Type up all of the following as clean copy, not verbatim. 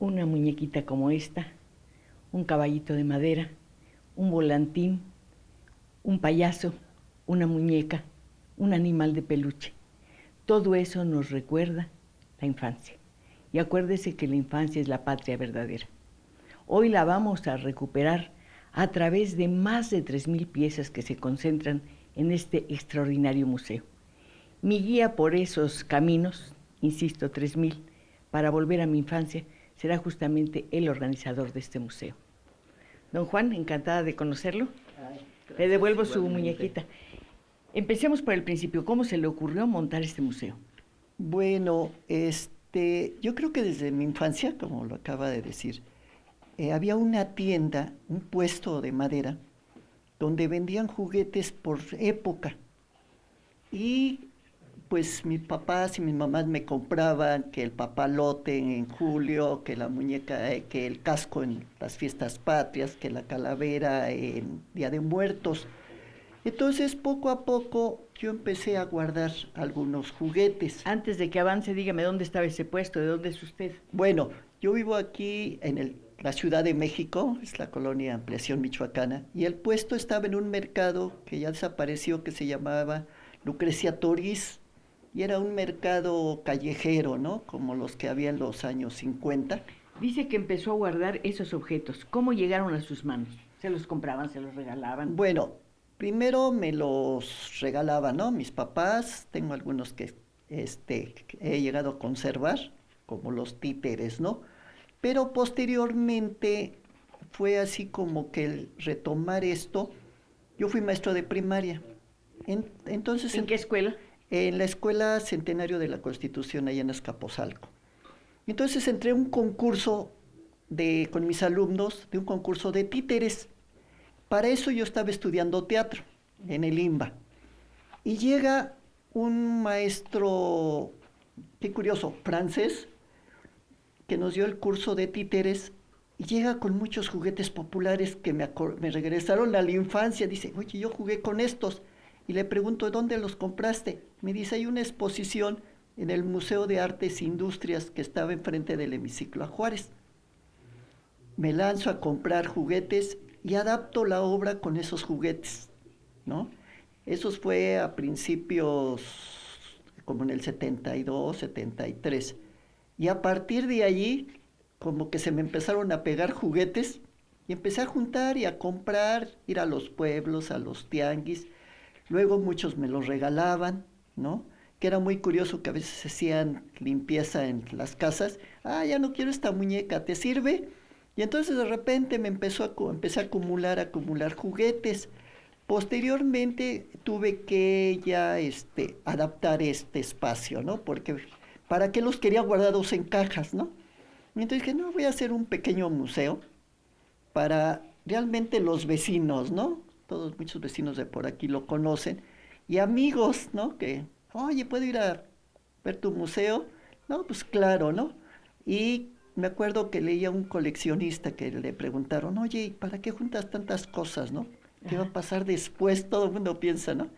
una muñequita como esta, un caballito de madera, un volantín, un payaso, una muñeca, un animal de peluche. Todo eso nos recuerda la infancia. Y acuérdese que la infancia es la patria verdadera. Hoy la vamos a recuperar a través de más de 3,000 piezas que se concentran en este extraordinario museo. Mi guía por esos caminos, insisto, 3,000, para volver a mi infancia, será justamente el organizador de este museo. Don Juan, encantada de conocerlo. Le devuelvo su muñequita. Empecemos por el principio. ¿Cómo se le ocurrió montar este museo? Bueno, yo creo que desde mi infancia, como lo acaba de decir, había una tienda, un puesto de madera, donde vendían juguetes por época. Y pues mis papás y mis mamás me compraban que el papalote en julio, que la muñeca, que el casco en las fiestas patrias, que la calavera en Día de Muertos. Entonces, poco a poco, yo empecé a guardar algunos juguetes. Antes de que avance, dígame dónde estaba ese puesto, de dónde es usted. Bueno, yo vivo aquí en la Ciudad de México, es la colonia Ampliación Michoacana, y el puesto estaba en un mercado que ya desapareció, que se llamaba Lucrecia Toriz, y era un mercado callejero, ¿no? Como los que había en los años 50. Dice que empezó a guardar esos objetos. ¿Cómo llegaron a sus manos? ¿Se los compraban, se los regalaban? Bueno, primero me los regalaban, ¿no? Mis papás, tengo algunos que he llegado a conservar, como los títeres, ¿no? Pero posteriormente fue así como que el retomar esto, yo fui maestro de primaria. Entonces, ¿En qué escuela? En la Escuela Centenario de la Constitución, allá en Azcapotzalco. Entonces entré a un concurso con mis alumnos, de un concurso de títeres. Para eso yo estaba estudiando teatro en el IMBA. Y llega un maestro, qué curioso, francés, que nos dio el curso de títeres, y llega con muchos juguetes populares que me regresaron a la infancia. Dice, oye, yo jugué con estos. Y le pregunto, ¿dónde los compraste? Me dice, hay una exposición en el Museo de Artes e Industrias que estaba enfrente del hemiciclo a Juárez. Me lanzo a comprar juguetes y adapto la obra con esos juguetes, ¿no? Eso fue a principios, como en el 72, 73. Y a partir de allí, como que se me empezaron a pegar juguetes y empecé a juntar y a comprar, ir a los pueblos, a los tianguis. Luego muchos me los regalaban, ¿no? Que era muy curioso que a veces hacían limpieza en las casas. Ah, ya no quiero esta muñeca, ¿te sirve? Y entonces de repente empecé a acumular juguetes. Posteriormente tuve que ya adaptar este espacio, ¿no? Porque ¿para qué los quería guardados en cajas, no? Y entonces dije, no, voy a hacer un pequeño museo para realmente los vecinos, ¿no? Muchos vecinos de por aquí lo conocen, y amigos, ¿no? Que, oye, ¿puedo ir a ver tu museo? No, pues claro, ¿no? Y me acuerdo que leía a un coleccionista que le preguntaron, oye, ¿para qué juntas tantas cosas, no? ¿Qué va a pasar después? Todo el mundo piensa, ¿no?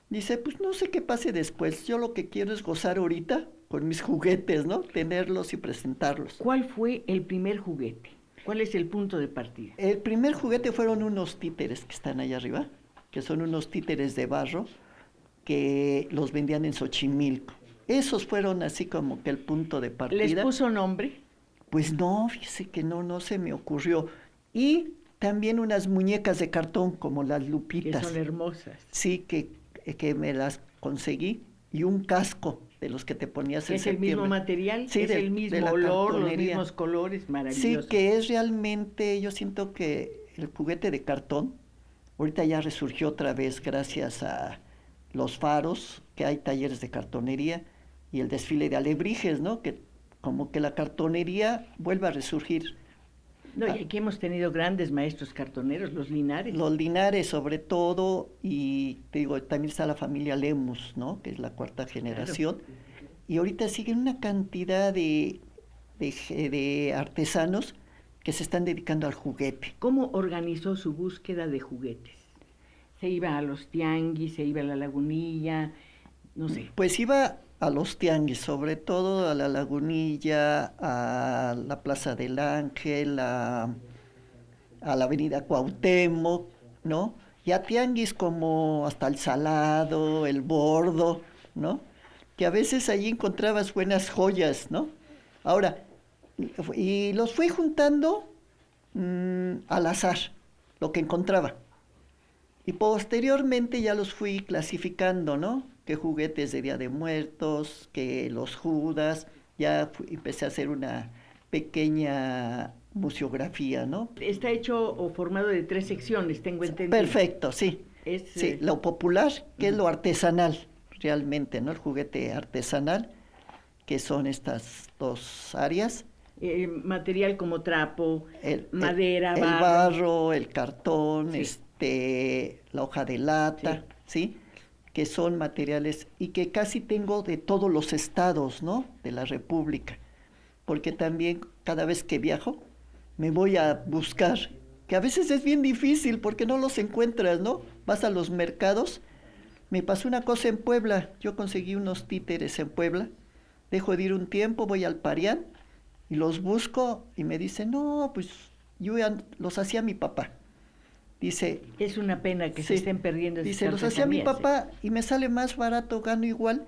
Dice, pues no sé qué pase después, yo lo que quiero es gozar ahorita con mis juguetes, ¿no? Tenerlos y presentarlos. ¿Cuál fue el primer juguete? ¿Cuál es el punto de partida? El primer juguete fueron unos títeres que están allá arriba, que son unos títeres de barro que los vendían en Xochimilco. Esos fueron así como que el punto de partida. ¿Les puso nombre? Pues no, fíjese que no se me ocurrió. Y también unas muñecas de cartón como las lupitas. Que son hermosas. Sí, que me las conseguí. Y un casco de los que te ponías en ¿Es septiembre. el mismo material? Sí, ¿Es el mismo olor, los mismos colores? Maravilloso. Sí, que es realmente, yo siento que el juguete de cartón, ahorita ya resurgió otra vez gracias a los faros, que hay talleres de cartonería, y el desfile de alebrijes, ¿no? Que como que la cartonería vuelve a resurgir. No, y aquí hemos tenido grandes maestros cartoneros, los Linares. Los Linares sobre todo, y te digo, también está la familia Lemus, ¿no? Que es la cuarta generación. Claro. Y ahorita siguen una cantidad de artesanos que se están dedicando al juguete. ¿Cómo organizó su búsqueda de juguetes? ¿Se iba a los tianguis, se iba a la lagunilla? No sé. Pues iba a los tianguis, sobre todo a la Lagunilla, a la Plaza del Ángel, a la Avenida Cuauhtémoc, ¿no? Y a tianguis como hasta el Salado, el Bordo, ¿no? Que a veces allí encontrabas buenas joyas, ¿no? Ahora, y los fui juntando al azar, lo que encontraba. Y posteriormente ya los fui clasificando, ¿no? Que juguetes de Día de Muertos, que los Judas, empecé a hacer una pequeña museografía, ¿no? Está hecho o formado de 3 secciones, tengo entendido. Perfecto, sí. Sí, lo popular, que es lo artesanal, realmente, ¿no? El juguete artesanal, que son estas 2 áreas. Material como trapo, madera, barro. El barro, el cartón, sí. La hoja de lata, ¿sí? Que son materiales y que casi tengo de todos los estados, ¿no? De la República. Porque también cada vez que viajo me voy a buscar, que a veces es bien difícil porque no los encuentras, ¿no? Vas a los mercados. Me pasó una cosa en Puebla, yo conseguí unos títeres en Puebla, dejo de ir un tiempo, voy al Parián y los busco y me dicen, no, pues yo los hacía mi papá. Dice, es una pena que se estén perdiendo. Dice, los hacía mi papá y me sale más barato, gano igual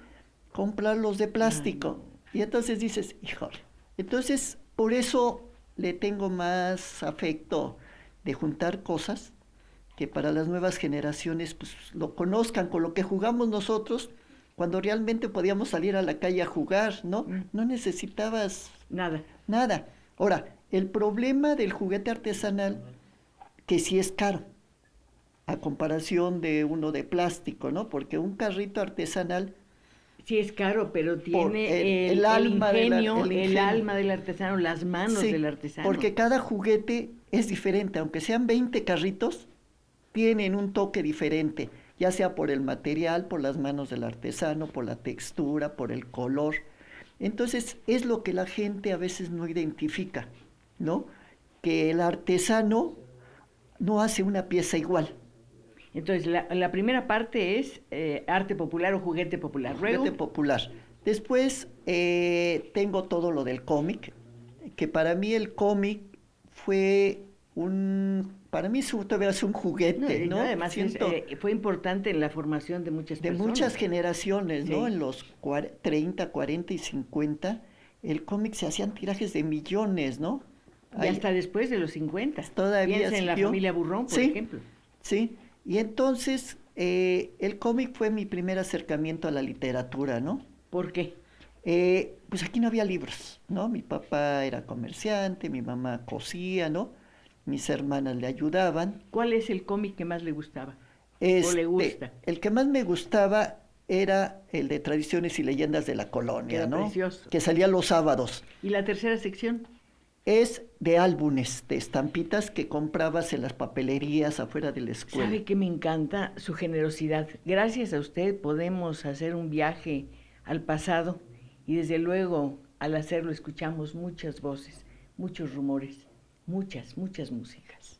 comprarlos de plástico. Y entonces dices, híjole. Entonces, por eso le tengo más afecto de juntar cosas que para las nuevas generaciones pues lo conozcan con lo que jugamos nosotros cuando realmente podíamos salir a la calle a jugar, ¿no? No necesitabas nada. Ahora, el problema del juguete artesanal, que sí es caro, a comparación de uno de plástico, ¿no? Porque un carrito artesanal... Sí es caro, pero tiene el ingenio, el alma del artesano, las manos del artesano. Porque cada juguete es diferente, aunque sean 20 carritos, tienen un toque diferente, ya sea por el material, por las manos del artesano, por la textura, por el color. Entonces, es lo que la gente a veces no identifica, ¿no? Que el artesano no hace una pieza igual. Entonces, la primera parte es arte popular o juguete popular. ¿Luego? Juguete popular. Después tengo todo lo del cómic, que para mí el cómic fue para mí todavía es un juguete, ¿no? Además, fue importante en la formación de muchas personas. De muchas generaciones, ¿no? En los 30, 40 y 50, el cómic se hacían tirajes de millones, ¿no? Y hasta después de los 50. Todavía piensa en la familia Burrón, por ejemplo. Sí, y entonces el cómic fue mi primer acercamiento a la literatura, ¿no? ¿Por qué? Pues aquí no había libros, ¿no? Mi papá era comerciante, mi mamá cosía, ¿no? Mis hermanas le ayudaban. ¿Cuál es el cómic que más le gustaba? ¿O le gusta? El que más me gustaba era el de Tradiciones y Leyendas de la Colonia, era ¿no? Precioso. Que salía los sábados. ¿Y la tercera sección? Es de álbumes, de estampitas que comprabas en las papelerías afuera de la escuela. ¿Sabe qué me encanta? Su generosidad. Gracias a usted podemos hacer un viaje al pasado y desde luego al hacerlo escuchamos muchas voces, muchos rumores, muchas músicas.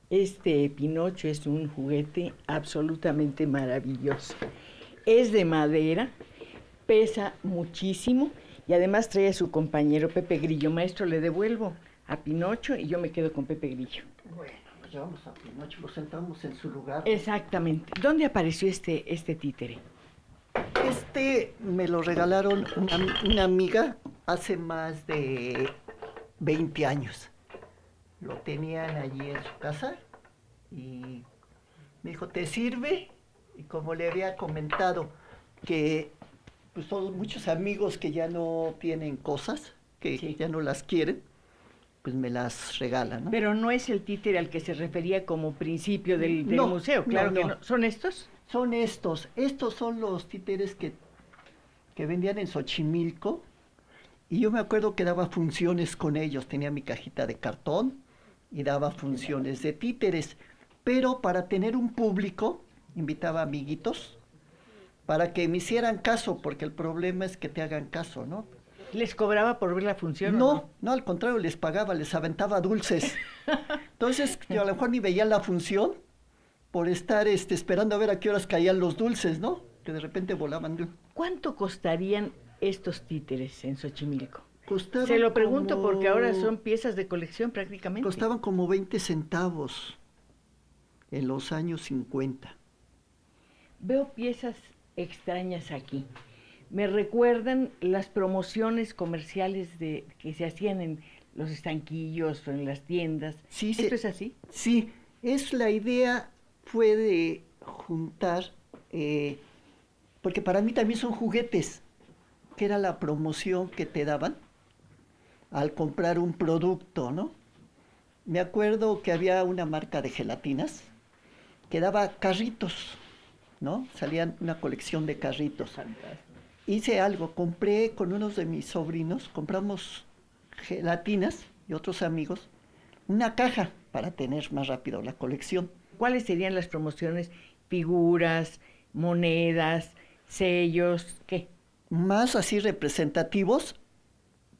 Este Pinocho es un juguete absolutamente maravilloso. Es de madera, pesa muchísimo y además trae a su compañero Pepe Grillo. Maestro, le devuelvo a Pinocho y yo me quedo con Pepe Grillo. Bueno, pues llevamos a Pinocho, lo sentamos en su lugar. Exactamente. ¿Dónde apareció este títere? Me lo regalaron una amiga hace más de 20 años. Lo tenían allí en su casa y me dijo, ¿te sirve? Y como le había comentado que pues son muchos amigos que ya no tienen cosas, que ya no las quieren, pues me las regalan, ¿no? Pero no es el títere al que se refería como principio del museo, claro que no. ¿Son estos? Son estos son los títeres que vendían en Xochimilco y yo me acuerdo que daba funciones con ellos, tenía mi cajita de cartón y daba funciones de títeres, pero para tener un público invitaba amiguitos para que me hicieran caso, porque el problema es que te hagan caso, ¿no? ¿Les cobraba por ver la función o No, no, al contrario, les pagaba, les aventaba dulces. Entonces, yo a lo mejor ni veía la función por estar esperando a ver a qué horas caían los dulces, ¿no? Que de repente volaban. ¿Cuánto costarían estos títeres en Xochimilco? Costaban Se lo pregunto como... porque ahora son piezas de colección prácticamente. Costaban como 20 centavos en los años 50. Veo piezas extrañas aquí. Me recuerdan las promociones comerciales que se hacían en los estanquillos o en las tiendas. Sí, ¿Esto es así? Sí, la idea fue de juntar, porque para mí también son juguetes, que era la promoción que te daban al comprar un producto, ¿no? Me acuerdo que había una marca de gelatinas que daba carritos, ¿no? Salían una colección de carritos. Fantástico. Hice algo, compré con unos de mis sobrinos, compramos gelatinas y otros amigos, una caja para tener más rápido la colección. ¿Cuáles serían las promociones? Figuras, monedas, sellos, ¿qué? Más así representativos,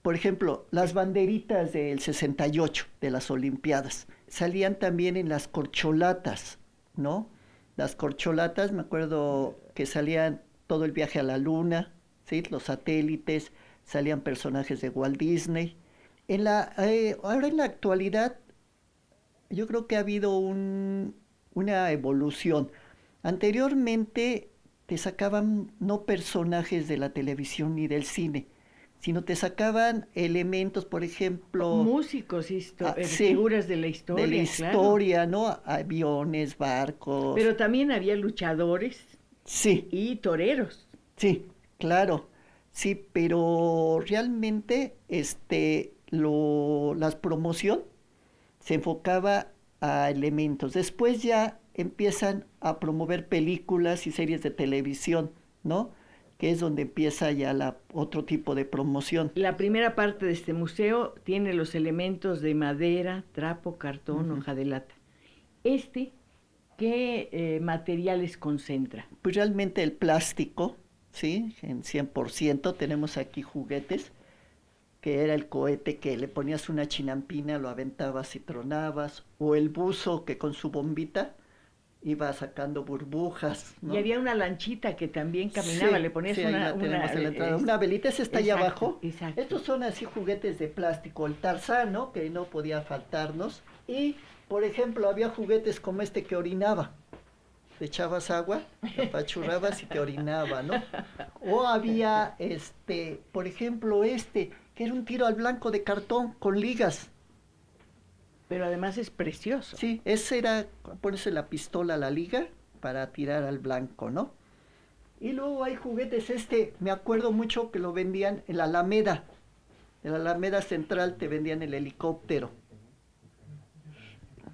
por ejemplo, las banderitas del 68 de las Olimpiadas. Salían también en las corcholatas, ¿no? Las corcholatas, me acuerdo que salían todo el viaje a la luna, ¿sí? Los satélites, salían personajes de Walt Disney. Ahora en la actualidad, yo creo que ha habido una evolución. Anteriormente te sacaban no personajes de la televisión ni del cine, sino te sacaban elementos, por ejemplo... Músicos, sí, figuras de la historia, de la claro. historia, ¿no? Aviones, barcos. Pero también había luchadores Sí, y toreros. sí, claro. Sí, pero realmente la promoción se enfocaba a elementos. Después ya empiezan a promover películas y series de televisión, ¿no? Que es donde empieza ya otro tipo de promoción. La primera parte de este museo tiene los elementos de madera, trapo, cartón, hoja de lata. ¿Qué materiales concentra? Pues realmente el plástico, ¿sí? En 100%. Tenemos aquí juguetes, que era el cohete que le ponías una chinampina, lo aventabas y tronabas, o el buzo que con su bombita iba sacando burbujas, ¿no? Y había una lanchita que también caminaba, Sí, le ponías sí, ahí la tenemos en la entrada. Una velita, esa está ahí exacto, abajo. exacto. Estos son así juguetes de plástico, el Tarzán, ¿no? Que no podía faltarnos. Y, por ejemplo, había juguetes como este que orinaba. Le echabas agua, te apachurrabas y te orinaba, ¿no? O había, por ejemplo, que era un tiro al blanco de cartón con ligas. Pero además es precioso. Sí, ese era ponerse la pistola a la liga para tirar al blanco, ¿no? Y luego hay juguetes, me acuerdo mucho que lo vendían en la Alameda. En la Alameda Central te vendían el helicóptero.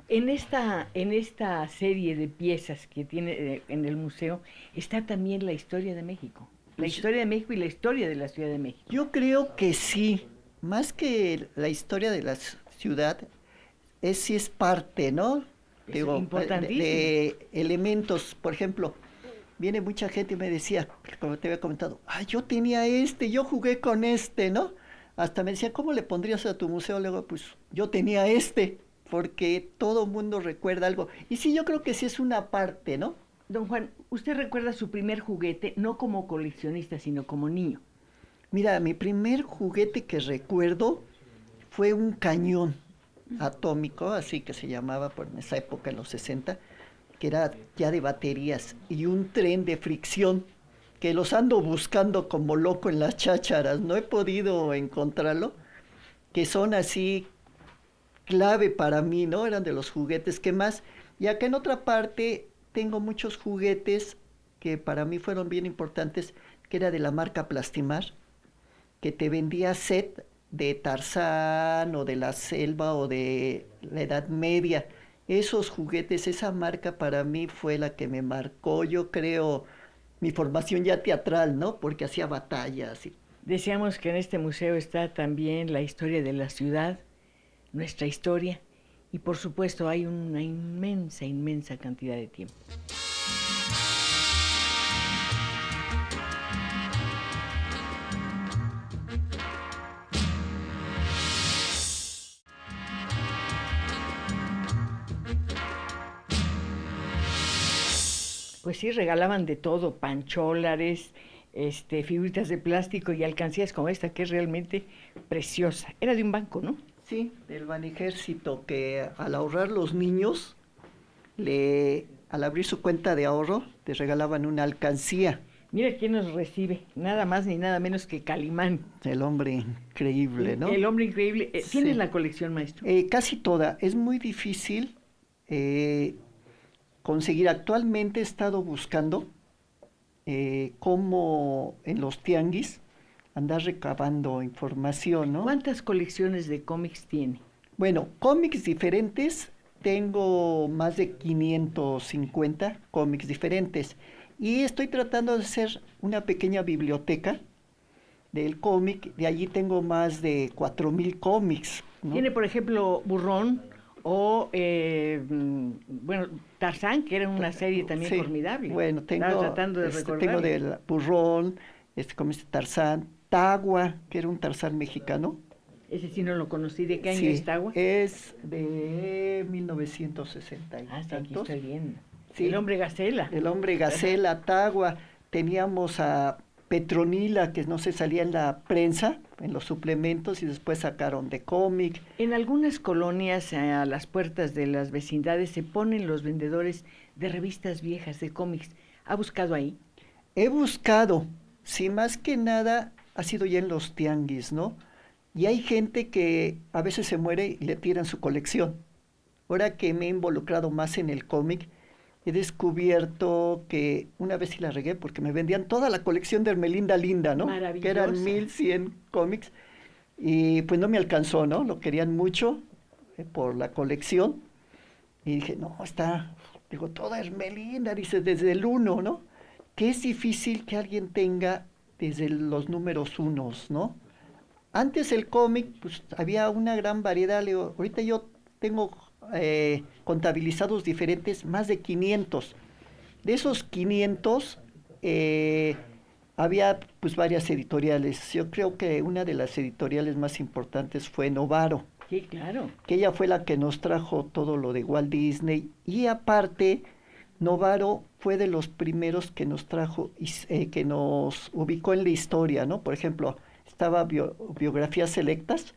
En esta serie de piezas que tiene en el museo está también la historia de México. La historia de México y la historia de la Ciudad de México. Yo creo que sí, más que la historia de la ciudad, sí es parte, ¿no? Es Digo, importantísimo. de elementos, por ejemplo, viene mucha gente y me decía, como te había comentado, yo tenía yo jugué con ¿no? Hasta me decía, ¿cómo le pondrías a tu museo? Luego, pues, yo tenía porque todo mundo recuerda algo. Y sí, yo creo que sí es una parte, ¿no? Don Juan, ¿usted recuerda su primer juguete, no como coleccionista, sino como niño? Mira, mi primer juguete que recuerdo fue un cañón atómico, así que se llamaba por esa época, en los 60, que era ya de baterías, y un tren de fricción, que los ando buscando como loco en las chácharas, no he podido encontrarlo, que son así clave para mí, ¿no? Eran de los juguetes que más, y acá en otra parte tengo muchos juguetes que para mí fueron bien importantes, que era de la marca Plastimar, que te vendía set de Tarzán o de la selva o de la Edad Media. Esos juguetes, esa marca para mí fue la que me marcó, yo creo, mi formación ya teatral, ¿no? Porque hacía batallas. Deseamos que en este museo está también la historia de la ciudad, nuestra historia, y por supuesto hay una inmensa, inmensa cantidad de tiempo. Pues sí, regalaban de todo, pancholares, figuritas de plástico y alcancías como esta, que es realmente preciosa. Era de un banco, ¿no? Sí, del Banejército, que al ahorrar los niños, al abrir su cuenta de ahorro, les regalaban una alcancía. Mira quién nos recibe, nada más ni nada menos que Calimán. El hombre increíble, ¿no? El hombre increíble. ¿Tienes Sí. la colección, maestro? Casi toda. Es muy difícil conseguir. Actualmente he estado buscando cómo en los tianguis andar recabando información, ¿no? ¿Cuántas colecciones de cómics tiene? Bueno, cómics diferentes, tengo más de 550 cómics diferentes y estoy tratando de hacer una pequeña biblioteca del cómic, de allí tengo más de 4000 cómics, ¿no? Tiene, por ejemplo, Burrón o, bueno, Tarzán, que era una serie también Sí, formidable. bueno, Estaba tratando de tengo recordarlo. del Burrón, cómic de Tarzán, Tagua, que era un Tarzán mexicano. Ese sí no lo conocí. ¿De qué año Sí, es Tagua? es de 1960 y Sí, aquí tantos. estoy viendo. Sí. El hombre gacela. El hombre gacela, Tagua. Teníamos a Petronila, que no se salía en la prensa, en los suplementos, y después sacaron de cómic. En algunas colonias, a las puertas de las vecindades, se ponen los vendedores de revistas viejas, de cómics. ¿Ha buscado ahí? He buscado, sí, más que nada ha sido ya en los tianguis, ¿no? Y hay gente que a veces se muere y le tiran su colección. Ahora que me he involucrado más en el cómic, he descubierto que una vez sí la regué porque me vendían toda la colección de Hermelinda Linda, ¿no? Maravillosa. Que eran 1100 cómics y pues no me alcanzó, ¿no? Lo querían mucho por la colección y dije, no, digo, toda Hermelinda, dice, desde el 1, ¿no? Que es difícil que alguien tenga desde los números unos, ¿no? Antes el cómic, pues había una gran variedad, Leo. Ahorita yo tengo contabilizados diferentes, más de 500. De esos 500, había pues varias editoriales. Yo creo que una de las editoriales más importantes fue Novaro, Sí, claro. que ella fue la que nos trajo todo lo de Walt Disney. Y aparte, Novaro fue de los primeros que nos trajo, que nos ubicó en la historia, ¿no? Por ejemplo, estaba biografías selectas,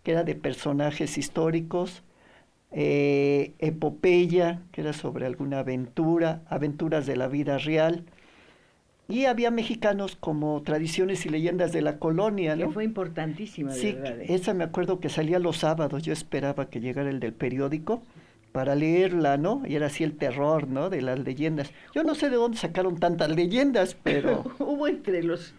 que era de personajes históricos, epopeya, que era sobre alguna aventura, aventuras de la vida real, y había mexicanos como tradiciones y leyendas de la colonia, Que ¿no? fue importantísima, de Sí, verdad. esa me acuerdo que salía los sábados, yo esperaba que llegara el del periódico para leerla, ¿no? Y era así el terror, ¿no? De las leyendas. Yo no sé de dónde sacaron tantas leyendas, pero Hubo entre los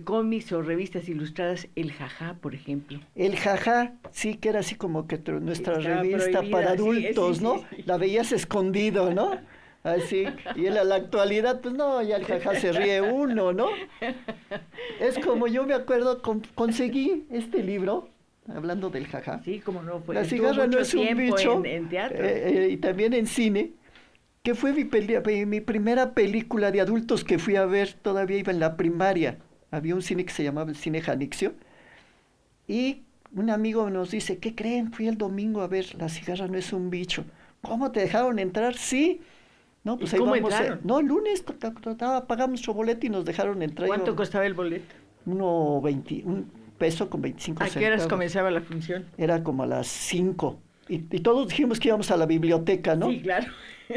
cómics o revistas ilustradas el Jajá, por ejemplo. el Jajá, sí, que era así como que nuestra Estaba revista prohibida, para sí, adultos, sí, ¿no? sí, sí. La veías escondido, ¿no? Así, y en la actualidad, pues no, ya el Jajá se ríe uno, ¿no? Es como yo me acuerdo, conseguí este libro, hablando del Jajá. Sí, como no, fue. La Estuvo cigarra no mucho es un tiempo bicho, en teatro. y también en cine, que fue mi primera película de adultos que fui a ver, todavía iba en la primaria. Había un cine que se llamaba el Cine Janixio, y un amigo nos dice, ¿qué creen? Fui el domingo a ver La cigarra no es un bicho. ¿Cómo te dejaron entrar? Sí. No, pues ¿Y ahí cómo vamos. entraron? No, el lunes pagamos nuestro boleto y nos dejaron entrar. ¿Cuánto Íbamos, costaba el boleto? un peso con 25 ¿A qué horas centavos. comenzaba la función? Era como a las 5. Y todos dijimos que íbamos a la biblioteca, ¿no? Sí, claro.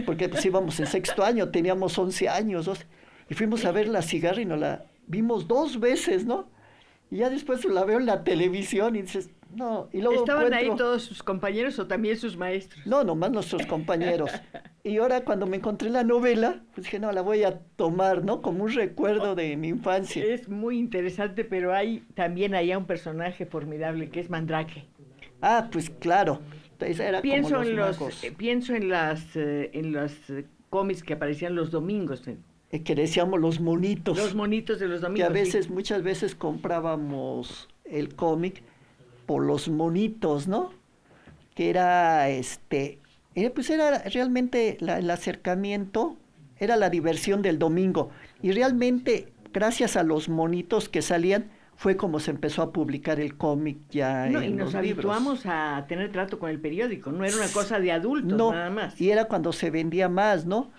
Porque pues íbamos en sexto año, teníamos 11 años, 12, y fuimos a ver La cigarra y nos la vimos 2 veces, ¿no? Y ya después la veo en la televisión y dices, no, y luego ¿Estaban ahí encuentro, todos sus compañeros o también sus maestros? no, nomás nuestros compañeros. Y ahora cuando me encontré la novela, pues dije, no, la voy a tomar, ¿no? Como un recuerdo de mi infancia. Es muy interesante, pero hay también allá un personaje formidable que es Mandrake. Ah, pues claro, entonces era Pienso como en los magos, pienso en los cómics que aparecían los domingos, que decíamos los monitos. los monitos de los Que domingos. a veces, sí. muchas veces comprábamos el cómic por los monitos, ¿no? Que era, pues era realmente el acercamiento, era la diversión del domingo. Y realmente, gracias a los monitos que salían, fue como se empezó a publicar el cómic ya No, y en nos los libros. habituamos a tener trato con el periódico, no era una cosa de adultos No, nada más. y era cuando se vendía más, ¿no?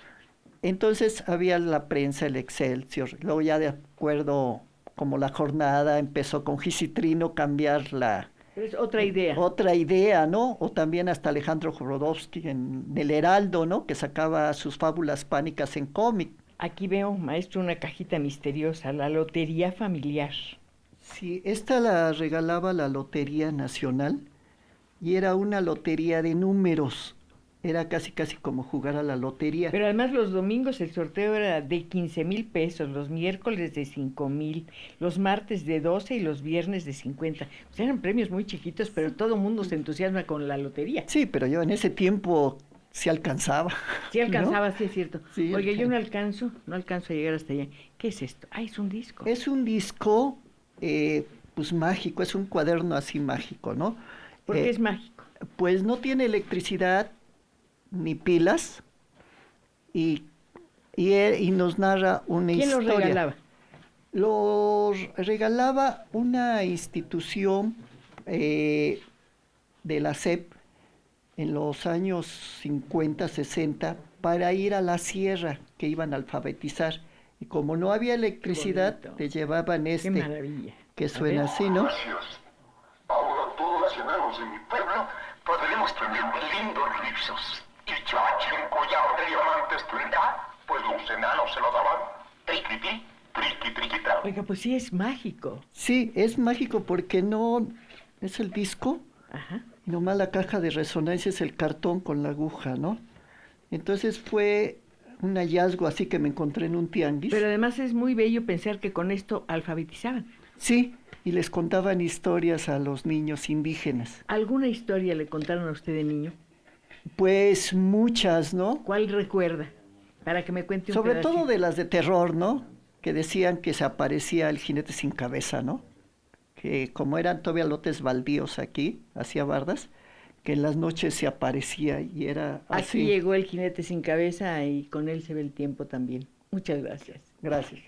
Entonces había la prensa, el Excelsior, luego ya de acuerdo como la jornada empezó con Gisitrino cambiar Pero es otra idea. otra idea, ¿no? O también hasta Alejandro Jodorowsky en El Heraldo, ¿no? Que sacaba sus fábulas pánicas en cómic. Aquí veo, maestro, una cajita misteriosa, la Lotería Familiar. Sí, esta la regalaba la Lotería Nacional y era una lotería de números. Era casi casi como jugar a la lotería. Pero además los domingos el sorteo era de 15,000 pesos, los miércoles de 5,000, los martes de 12 y los viernes de 50. O sea, eran premios muy chiquitos, pero todo el mundo se entusiasma con la lotería. Sí, pero yo en ese tiempo sí alcanzaba. Sí alcanzaba, ¿no? sí es cierto. Sí, Oye, yo no alcanzo a llegar hasta allá. ¿Qué es esto? Ah, es un disco. Es un disco, pues mágico, es un cuaderno así mágico, ¿no? ¿Por qué es mágico? Pues no tiene electricidad ni pilas y nos narra una ¿Quién historia. lo regalaba? Lo regalaba una institución de la SEP en los años 50, 60 para ir a la sierra que iban a alfabetizar. Y como no había electricidad, te llevaban Qué maravilla. que suena así, ¿no? Gracias. Ahora todos los enanos de mi pueblo podremos tener lindos rizos. Y Choachi, un collar de diamantes tendrá, pues los enanos se lo daban. Triqui, triqui, triqui, trao. Oiga, pues sí es mágico. Sí, es mágico porque no es el disco, Ajá. y nomás la caja de resonancia es el cartón con la aguja, ¿no? Entonces fue un hallazgo así que me encontré en un tianguis. Pero además es muy bello pensar que con esto alfabetizaban. Sí, y les contaban historias a los niños indígenas. ¿Alguna historia le contaron a usted de niño? Pues muchas, ¿no? ¿Cuál recuerda? Para que me cuente un Sobre pedacito. todo de las de terror, ¿no? Que decían que se aparecía el jinete sin cabeza, ¿no? Que como eran todavía lotes baldíos aquí, hacía bardas, que en las noches se aparecía y era así. Aquí llegó el jinete sin cabeza y con él se ve el tiempo también. Muchas gracias. Gracias.